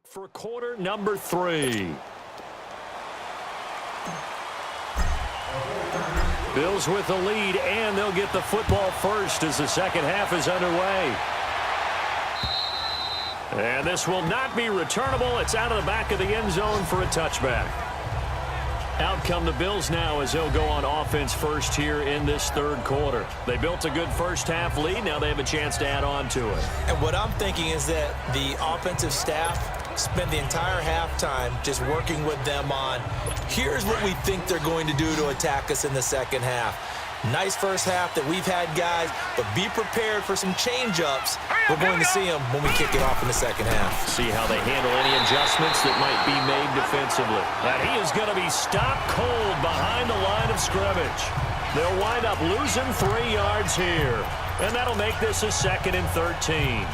For quarter number 3. Bills with the lead, and they'll get the football first as the second half is underway. And this will not be returnable. It's out of the back of the end zone for a touchback. Out come the Bills now as they'll go on offense first here in this third quarter. They built a good first half lead. Now they have a chance to add on to it. And what I'm thinking is that the offensive staff spend the entire halftime just working with them on, here's what we think they're going to do to attack us in the second half. Nice first half that we've had, guys, but be prepared for some change-ups. We're going to see them when we kick it off in the second half. See how they handle any adjustments that might be made defensively. And he is going to be stopped cold behind the line of scrimmage. They'll wind up losing 3 yards here. And that'll make this a 2nd and 13.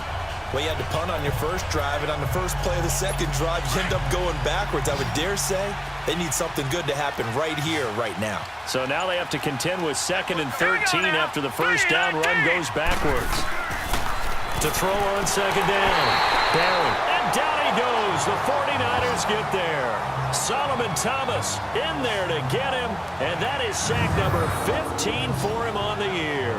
Well, you had to punt on your first drive, and on the first play of the second drive, you end up going backwards. I would dare say they need something good to happen right here, right now. So now they have to contend with 2nd and 13 after the first down run goes backwards. To throw on 2nd down. Down. And down he goes. The 49ers get there. Solomon Thomas in there to get him, and that is sack number 15 for him on the year.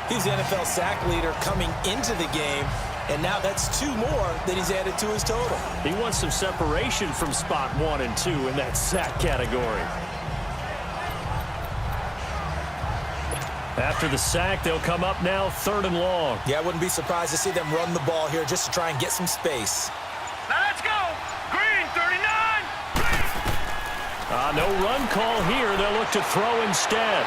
He's the NFL sack leader coming into the game, and now that's 2 more that he's added to his total. He wants some separation from spot 1 and 2 in that sack category. After the sack, they'll come up now 3rd and long. Yeah, I wouldn't be surprised to see them run the ball here just to try and get some space. Now let's go. Green, 39. No run call here. They'll look to throw instead.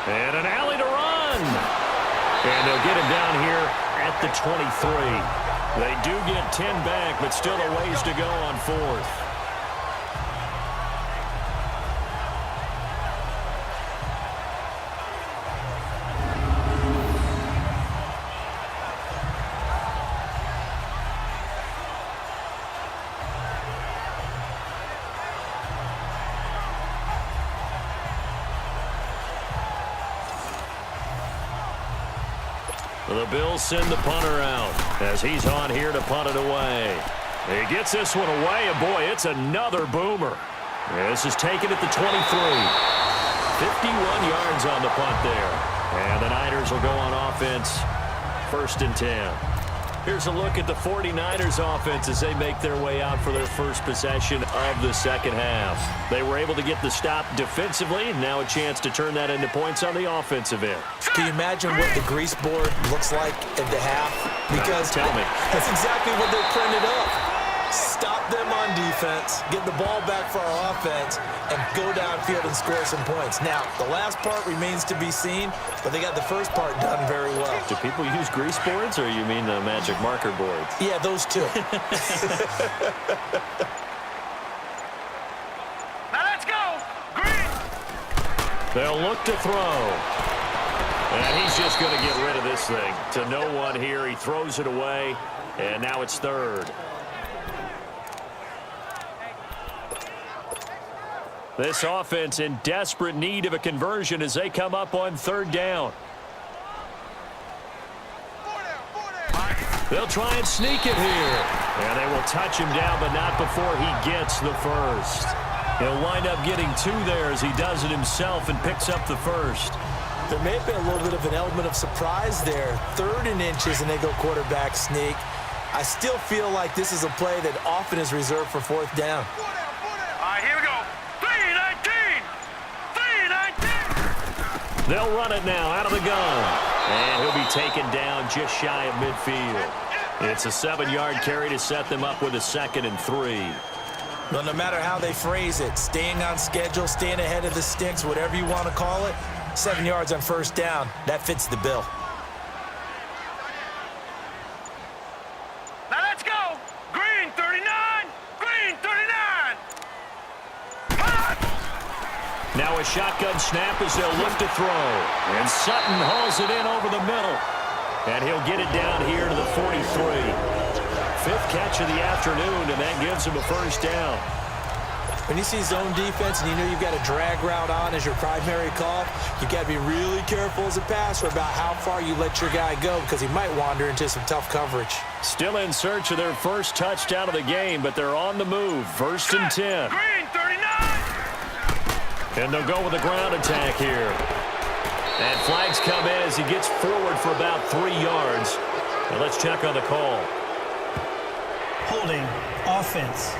And an alley to run. And they'll get him down here at the 23. They do get 10 back, but still a ways to go on 4th. The Bills send the punter out as he's on here to punt it away. He gets this one away, and boy, it's another boomer. This is taken at the 23. 51 yards on the punt there. And the Niners will go on offense, 1st and 10. Here's a look at the 49ers offense as they make their way out for their first possession of the second half. They were able to get the stop defensively, and now a chance to turn that into points on the offensive end. Can you imagine what the grease board looks like at the half? Because tell me. That's exactly what they printed up. Stop them on defense, get the ball back for our offense, and go downfield and score some points. Now, the last part remains to be seen, but they got the first part done very well. Do people use grease boards, or you mean the magic marker boards? Yeah, those two. Now let's go. Green. They'll look to throw. And he's just going to get rid of this thing. To no one here. He throws it away, and now it's 3rd. This offense in desperate need of a conversion as they come up on 3rd down. They'll try and sneak it here. And they will touch him down, but not before he gets the first. He'll wind up getting 2 there as he does it himself and picks up the first. There may have been a little bit of an element of surprise there. 3rd and inches, and they go quarterback sneak. I still feel like this is a play that often is reserved for 4th down. All right, here we go. 3-19. 3-19. They'll run it now out of the gun. And he'll be taken down just shy of midfield. It's a 7-yard carry to set them up with a 2nd and 3. Well, no matter how they phrase it, staying on schedule, staying ahead of the sticks, whatever you want to call it, 7 yards on 1st down, that fits the bill. Now let's go. Green, 39. Green, 39. Now a shotgun snap as they'll look to throw. And Sutton hauls it in over the middle. And he'll get it down here to the 43. 5th catch of the afternoon, and that gives him a 1st down. When you see zone defense and you know you've got a drag route on as your primary call, you got to be really careful as a passer about how far you let your guy go because he might wander into some tough coverage. Still in search of their first touchdown of the game, but they're on the move. 1st and 10. Green 39. And they'll go with a ground attack here. And flags come in as he gets forward for about 3 yards. Now let's check on the call. Holding offense.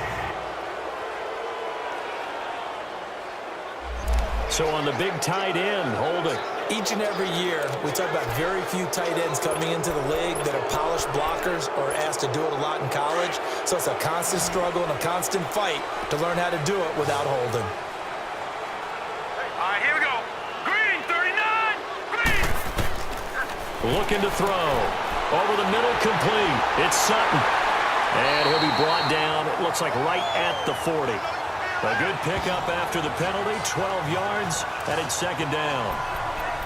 So on the big tight end, holding. Each and every year, we talk about very few tight ends coming into the league that are polished blockers or asked to do it a lot in college. So it's a constant struggle and a constant fight to learn how to do it without holding. All right, here we go. Green 39. Green. Looking to throw. Over the middle, complete. It's Sutton. And he'll be brought down, it looks like right at the 40. A good pickup after the penalty, 12 yards, and it's 2nd down.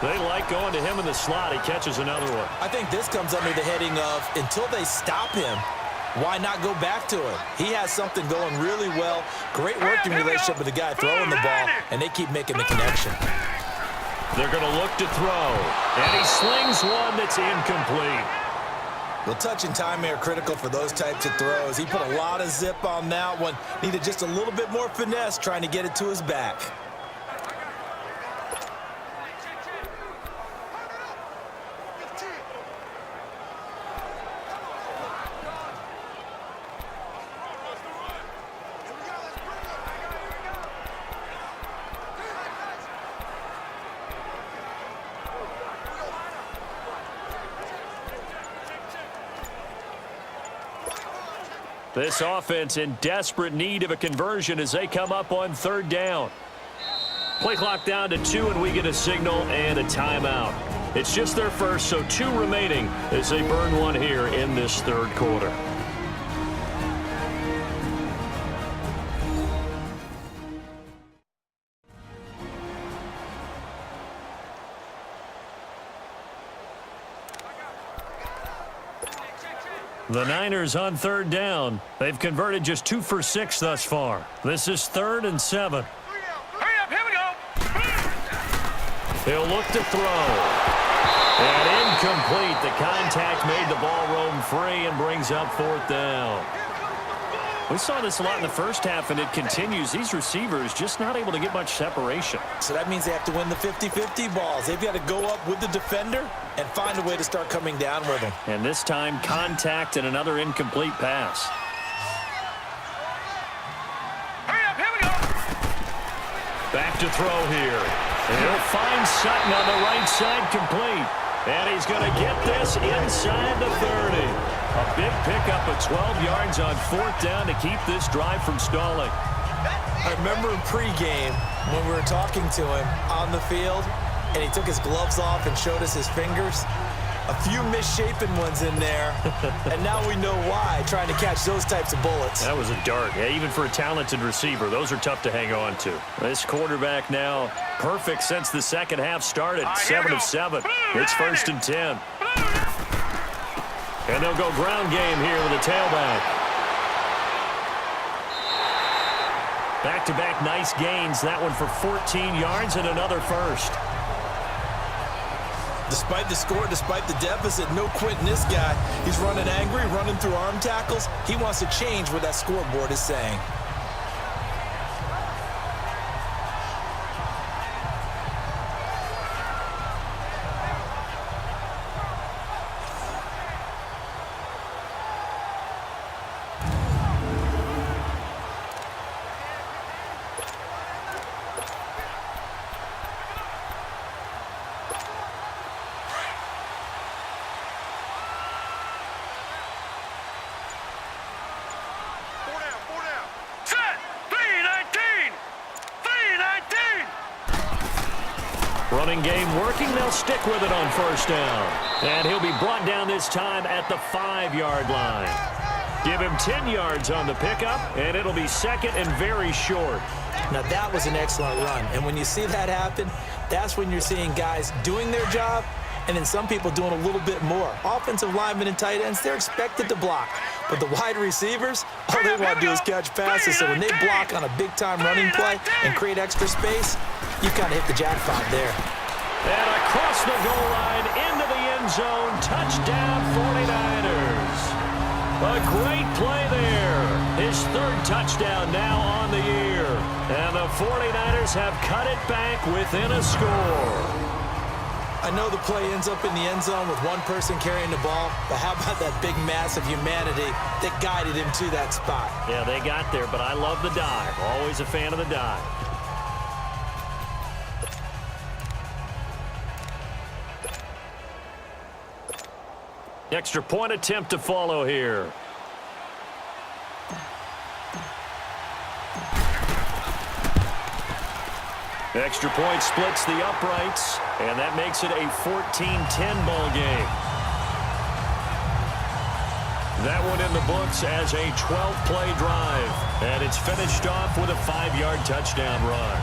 They like going to him in the slot. He catches another one. I think this comes under the heading of until they stop him, why not go back to him? He has something going really well, great working relationship with the guy throwing the ball, and they keep making the connection. They're going to look to throw, and he slings one that's incomplete. Well, touch and timing are critical for those types of throws. He put a lot of zip on that one. Needed just a little bit more finesse trying to get it to his back. This offense in desperate need of a conversion as they come up on 3rd down. Play clock down to 2, and we get a signal and a timeout. It's just their first, so 2 remaining as they burn one here in this 3rd quarter. The Niners on 3rd down. They've converted just 2 for 6 thus far. This is 3rd and 7. Hurry up, here we go. He'll look to throw. And incomplete. The contact made the ball roam free and brings up 4th down. We saw this a lot in the first half, and it continues. These receivers just not able to get much separation. So that means they have to win the 50-50 balls. They've got to go up with the defender and find a way to start coming down with them. And this time, contact and another incomplete pass. Hurry up, here we go. Back to throw here. And he'll find Sutton on the right side, complete. And he's going to get this inside the 30. A big pickup of 12 yards on 4th down to keep this drive from stalling. I remember in pregame when we were talking to him on the field, and he took his gloves off and showed us his fingers. A few misshapen ones in there, and now we know why, trying to catch those types of bullets. That was a dart. Yeah, even for a talented receiver, those are tough to hang on to. This quarterback now perfect since the second half started. 7 of 7. It's 1st and 10. And they'll go ground game here with a tailback. Back-to-back nice gains. That one for 14 yards and another first. Despite the score, despite the deficit, no quitting this guy. He's running angry, running through arm tackles. He wants to change what that scoreboard is saying. Running game working. They'll stick with it on 1st down. And he'll be brought down this time at the 5-yard line. Give him 10 yards on the pickup, and it'll be 2nd and very short. Now, that was an excellent run. And when you see that happen, that's when you're seeing guys doing their job and then some people doing a little bit more. Offensive linemen and tight ends, they're expected to block. But the wide receivers, all they want to do is catch passes. So when they block on a big-time running play and create extra space, you kind of hit the jackpot there. And across the goal line, into the end zone, touchdown 49ers. A great play there. His third touchdown now on the year. And the 49ers have cut it back within a score. I know the play ends up in the end zone with one person carrying the ball, but how about that big mass of humanity that guided him to that spot? Yeah, they got there, but I love the dive. Always a fan of the dive. Extra point attempt to follow here. Extra point splits the uprights, and that makes it a 14-10 ball game. That one in the books as a 12-play drive, and it's finished off with a 5-yard touchdown run.